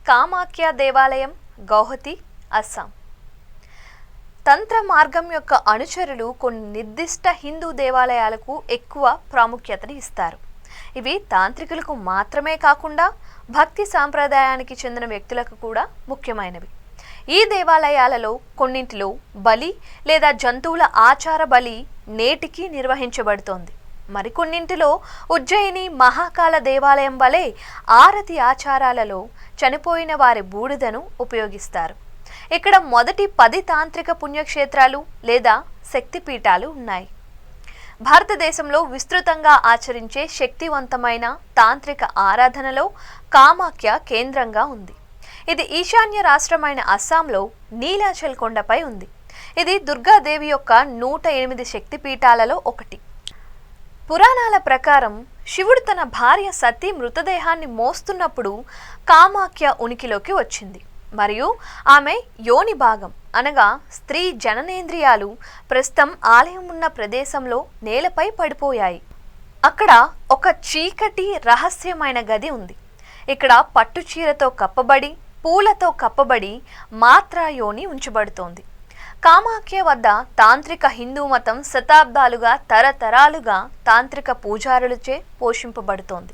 కామాఖ్య దేవాలయం, గౌహతి, అస్సాం. తంత్ర మార్గం యొక్క అనుచరులు కొన్ని నిర్దిష్ట హిందూ దేవాలయాలకు ఎక్కువ ప్రాముఖ్యతని ఇస్తారు. ఇవి తాంత్రికులకు మాత్రమే కాకుండా భక్తి సాంప్రదాయానికి చెందిన వ్యక్తులకు కూడా ముఖ్యమైనవి. ఈ దేవాలయాలలో కొన్నింటిలో బలి లేదా జంతువుల ఆచార బలి నేటికి నిర్వహించబడుతోంది. మరికొన్నింటిలో ఉజ్జయిని మహాకాల దేవాలయం వలె ఆరతి ఆచారాలలో చనిపోయిన వారి బూడిదను ఉపయోగిస్తారు. ఇక్కడ మొదటి 10 తాంత్రిక పుణ్యక్షేత్రాలు లేదా శక్తిపీఠాలు ఉన్నాయి. భారతదేశంలో విస్తృతంగా ఆచరించే శక్తివంతమైన తాంత్రిక ఆరాధనలో కామాఖ్య కేంద్రంగా ఉంది. ఇది ఈశాన్య రాష్ట్రమైన అస్సాంలో నీలాచల్ కొండపై ఉంది. ఇది దుర్గాదేవి యొక్క 108 శక్తిపీఠాలలో ఒకటి. పురాణాల ప్రకారం శివుడు తన భార్య సతీ మృతదేహాన్ని మోస్తున్నప్పుడు కామాఖ్య ఉనికిలోకి వచ్చింది మరియు ఆమె యోని భాగం అనగా స్త్రీ జననేంద్రియాలు ప్రస్తుతం ఆలయం ఉన్న ప్రదేశంలో నేలపై పడిపోయాయి. అక్కడ ఒక చీకటి రహస్యమైన గది ఉంది. ఇక్కడ పట్టుచీరతో కప్పబడి పూలతో కప్పబడి మాత్రా యోని ఉంచబడుతోంది. కామాఖ్య వద్ద తాంత్రిక హిందూ మతం శతాబ్దాలుగా తరతరాలుగా తాంత్రిక పూజారులచే పోషింపబడుతోంది.